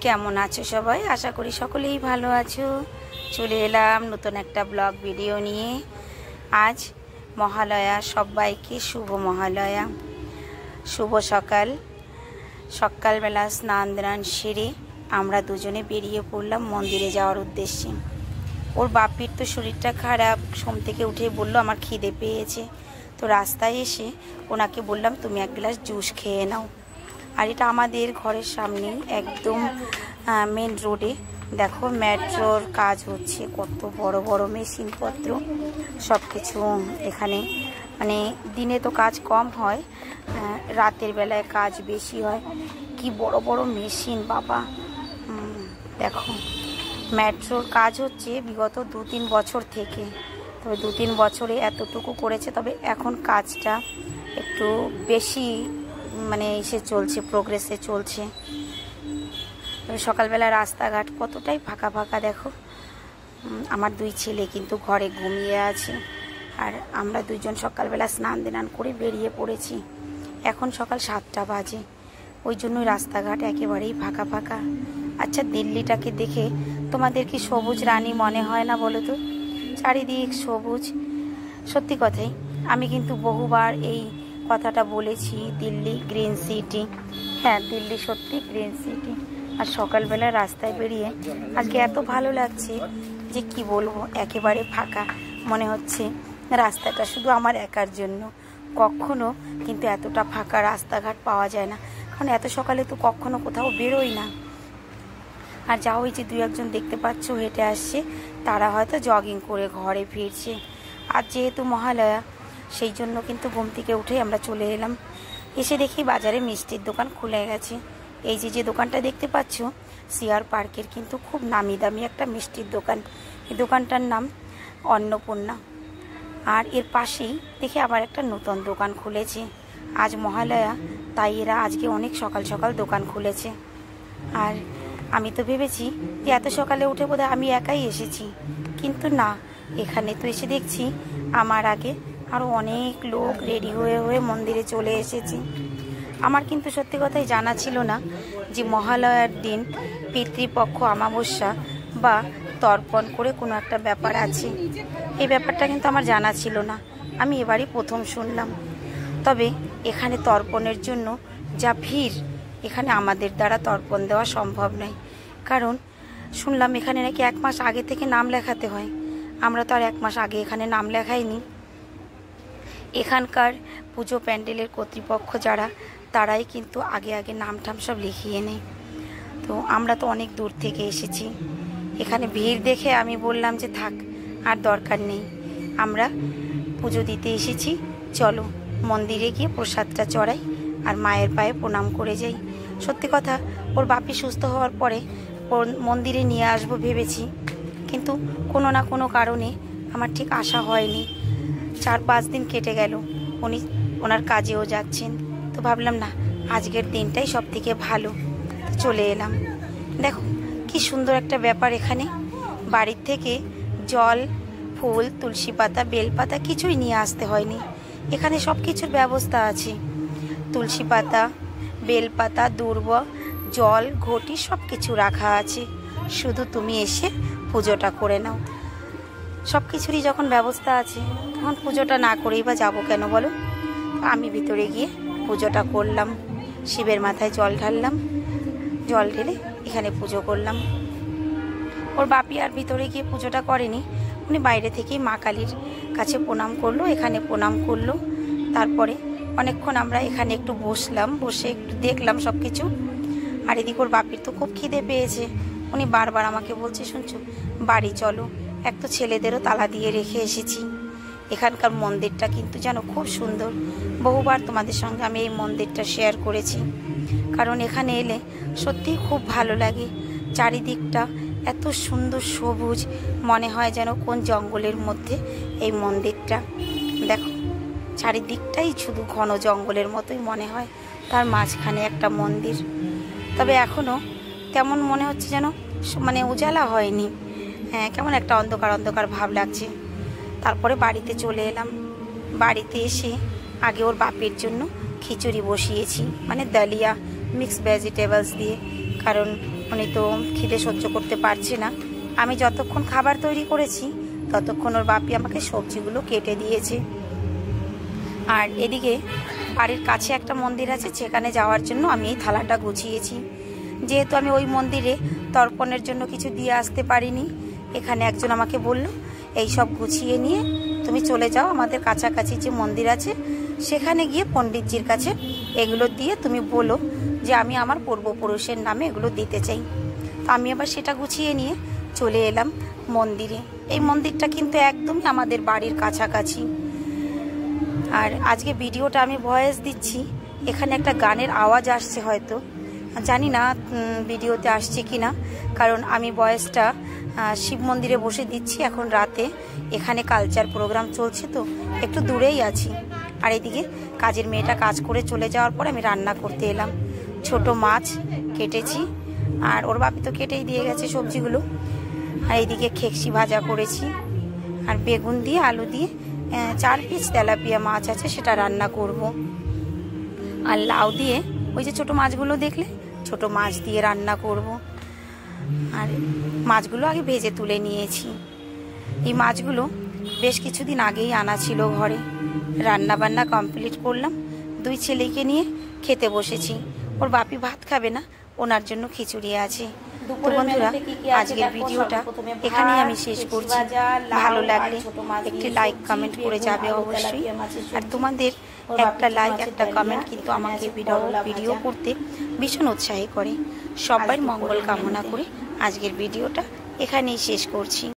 কেমন আছো সবাই? আশা করি সকলেই ভালো আছো। চলে এলাম নতুন একটা ব্লগ ভিডিও নিয়ে। আজ মহালয়া, সবাইকে শুভ মহালয়া। শুভ সকাল। সকালবেলা স্নান দান সেরে আমরা দুজনে বেরিয়ে পড়লাম মন্দিরে যাওয়ার উদ্দেশ্যে। ওর বাপির তো শরীরটা খারাপ, ঘুম থেকে উঠে বলল আমার খিদে পেয়েছে। তো রাস্তায় এসে ওনাকে বললাম তুমি এক গ্লাস জুস খেয়ে নাও। আর এটা আমাদের ঘরের সামনেই, একদম মেন রোডে। দেখো মেট্রোর কাজ হচ্ছে, কত বড় বড় মেশিনপত্র সব কিছু এখানে। মানে দিনে তো কাজ কম হয়, রাতের বেলায় কাজ বেশি হয়। কি বড় বড় মেশিন বাবা! দেখো মেট্রোর কাজ হচ্ছে বিগত 2-3 বছর থেকে। তবে 2-3 বছরে এতটুকু করেছে, তবে এখন কাজটা একটু বেশি মানে এসে চলছে, প্রোগ্রেসে চলছে। তবে সকালবেলা রাস্তাঘাট কতটাই ফাঁকা ফাঁকা দেখো। আমার 2 ছেলে কিন্তু ঘরে ঘুমিয়ে আছে, আর আমরা দুজন সকালবেলা স্নান দান করে বেরিয়ে পড়েছি। এখন সকাল 7টা বাজে, ওই জন্যই রাস্তাঘাট একেবারেই ফাঁকা ফাঁকা। আচ্ছা, দিল্লিটাকে দেখে তোমাদের কি সবুজ রানী মনে হয় না বলো তো? চারিদিক সবুজ। সত্যি কথাই, আমি কিন্তু বহুবার এই কথাটা বলেছি, দিল্লি গ্রিন সিটি। হ্যাঁ, দিল্লি সত্যি গ্রিন সিটি। আর সকালবেলা রাস্তায় বেরিয়ে আজকে এত ভালো লাগছে যে কি বলবো, একেবারে ফাঁকা। মনে হচ্ছে রাস্তাটা শুধু আমার একার জন্য। কখনো কিন্তু এতটা ফাঁকা রাস্তাঘাট পাওয়া যায় না, কারণ এত সকালে তো কখনো কোথাও বেরোই না। আর যা ওই যে 2-1 দেখতে পাচ্ছ হেঁটে আসছে, তারা হয়তো জগিং করে ঘরে ফিরছে। আর যেহেতু মহালয়া, সেই জন্য কিন্তু ঘুম থেকে উঠে আমরা চলে এলাম। এসে দেখি বাজারে মিষ্টির দোকান খুলে গেছে। এই যে দোকানটা দেখতে পাচ্ছ, সিআর পার্কের কিন্তু খুব নামি দামি একটা মিষ্টির দোকান। এই দোকানটার নাম অন্নপূর্ণা। আর এর পাশেই দেখে আবার একটা নতুন দোকান খুলেছে। আজ মহালয়া, তাই এরা আজকে অনেক সকাল সকাল দোকান খুলেছে। আর আমি তো ভেবেছি যে এত সকালে উঠে বোধহয় আমি একাই এসেছি, কিন্তু না, এখানে তো এসে দেখছি আমার আগে আরও অনেক লোক রেডি হয়ে হয়ে মন্দিরে চলে এসেছে। আমার কিন্তু সত্যি কথাই জানা ছিল না যে মহালয়ার দিন পিতৃপক্ষ অমাবস্যা বা তর্পণ করে কোনো একটা ব্যাপার আছে। এই ব্যাপারটা কিন্তু আমার জানা ছিল না, আমি এবারই প্রথম শুনলাম। তবে এখানে তর্পণের জন্য যা ভিড়, এখানে আমাদের দ্বারা তর্পণ দেওয়া সম্ভব নয়। কারণ শুনলাম এখানে নাকি 1 মাস আগে থেকে নাম লেখাতে হয়। আমরা তো আর 1 মাস আগে এখানে নাম লেখাইনি। এখানকার পুজো প্যান্ডেলের কর্তৃপক্ষ যারা, তারাই কিন্তু আগে আগে নাম টাম সব লিখিয়ে নেয়। তো আমরা তো অনেক দূর থেকে এসেছি, এখানে ভিড় দেখে আমি বললাম যে থাক, আর দরকার নেই, আমরা পুজো দিতে এসেছি, চলো মন্দিরে গিয়ে প্রসাদটা চড়াই আর মায়ের পায়ে প্রণাম করে যাই। সত্যি কথা, ওর বাপি সুস্থ হওয়ার পরে মন্দিরে নিয়ে আসবো ভেবেছি, কিন্তু কোনো না কোনো কারণে আমার ঠিক আশা হয়নি। 4-5 দিন কেটে গেল, উনি ওনার কাজেও যাচ্ছেন। তো ভাবলাম না, আজকের দিনটাই সব থেকে ভালো। চলে এলাম। দেখো কি সুন্দর একটা ব্যাপার, এখানে বাড়ির থেকে জল, ফুল, তুলসী পাতা, বেলপাতা কিছুই নিয়ে আসতে হয়নি। এখানে সব কিছুর ব্যবস্থা আছে। তুলসী পাতা, বেলপাতা, দূর্ব, জল, ঘটি সব কিছু রাখা আছে। শুধু তুমি এসে পুজোটা করে নাও। সব কিছুরই যখন ব্যবস্থা আছে, তখন পুজোটা না করেই বা যাবো কেন বলো? আমি ভিতরে গিয়ে পুজোটা করলাম, শিবের মাথায় জল ঢাললাম, জল ঢেলে এখানে পুজো করলাম। ওর বাপি আর ভিতরে গিয়ে পুজোটা করেনি, উনি বাইরে থেকেই মা কালীর কাছে প্রণাম করলো, এখানে প্রণাম করলো। তারপরে অনেকক্ষণ আমরা এখানে একটু বসলাম, বসে একটু দেখলাম সব কিছু। আর এদিকে ওর বাপির তো খুব খিদে পেয়েছে, উনি বারবার আমাকে বলছে শুনছো বাড়ি চলো, এক তো ছেলেদেরও তালা দিয়ে রেখে এসেছি। এখানকার মন্দিরটা কিন্তু যেন খুব সুন্দর। বহুবার তোমাদের সঙ্গে আমি এই মন্দিরটা শেয়ার করেছি, কারণ এখানে এলে সত্যিই খুব ভালো লাগে। চারিদিকটা এত সুন্দর সবুজ, মনে হয় যেন কোন জঙ্গলের মধ্যে এই মন্দিরটা। দেখো চারিদিকটাই শুধু ঘন জঙ্গলের মতোই মনে হয়, তার মাঝখানে একটা মন্দির। তবে এখনও কেমন মনে হচ্ছে যেন মানে উজালা হয়নি, হ্যাঁ কেমন একটা অন্ধকার অন্ধকার ভাব লাগছে। তারপরে বাড়িতে চলে এলাম। বাড়িতে এসে আগে ওর বাপের জন্য খিচুড়ি বসিয়েছি, মানে ডালিয়া মিক্স ভেজিটেবলস দিয়ে, কারণ উনি তো খিদে সহ্য করতে পারছে না। আমি যতক্ষণ খাবার তৈরি করেছি ততক্ষণ ওর বাপি আমাকে সবজিগুলো কেটে দিয়েছে। আর এদিকে বাড়ির কাছে একটা মন্দির আছে, সেখানে যাওয়ার জন্য আমি এই থালাটা গুছিয়েছি। যেহেতু আমি ওই মন্দিরে তর্পণের জন্য কিছু দিয়ে আসতে পারিনি, এখানে একজন আমাকে বলল এই সব গুছিয়ে নিয়ে তুমি চলে যাও আমাদের কাছাকাছি যে মন্দির আছে সেখানে গিয়ে পণ্ডিতজির কাছে এগুলো দিয়ে তুমি বলো যে আমি আমার পূর্বপুরুষের নামে এগুলো দিতে চাই। তো আমি আবার সেটা গুছিয়ে নিয়ে চলে এলাম মন্দিরে। এই মন্দিরটা কিন্তু একদমই আমাদের বাড়ির কাছাকাছি। আর আজকে ভিডিওটা আমি ভয়েস দিচ্ছি, এখানে একটা গানের আওয়াজ আসছে, হয়তো জানি না ভিডিওতে আসছে কি না, কারণ আমি ভয়েসটা শিব মন্দিরে বসে দিচ্ছি এখন রাতে। এখানে কালচার প্রোগ্রাম চলছে তো একটু দূরেই আছি। আর এদিকে কাজের মেয়েটা কাজ করে চলে যাওয়ার পর আমি রান্না করতে এলাম। ছোট মাছ কেটেছি, আর ওর বাপি তো কেটেই দিয়ে গেছে সবজিগুলো। আর এইদিকে খেকসি ভাজা করেছি, আর বেগুন দিয়ে আলু দিয়ে 4 পিস তেলাপিয়া মাছ আছে সেটা রান্না করব। আর লাউ দিয়ে ওই যে ছোট মাছগুলো দেখলে, ছোট মাছ দিয়ে রান্না করব। আর মাছগুলো আগে ভেজে তুলে নিয়েছি। এই মাছগুলো বেশ কিছুদিন আগেই আনা ছিল ঘরে। রান্না বান্না কমপ্লিট করলাম, 2 ছেলেকে নিয়ে খেতে বসেছি। ওর বাপি ভাত খাবে না, ওনার জন্য খিচুড়ি আছে। তো বন্ধুরা, আজকের ভিডিওটা এখানেই আমি শেষ করছি। ভালো লাগলে একটি লাইক কমেন্ট করে যাবে অবশ্যই। আর তোমাদের একটা লাইক একটা কমেন্ট কিন্তু আমাকে ভিডিও করতে ভীষণ উৎসাহী করে। সবার মঙ্গল কামনা করে আজকের ভিডিওটা এখানেই শেষ করছি।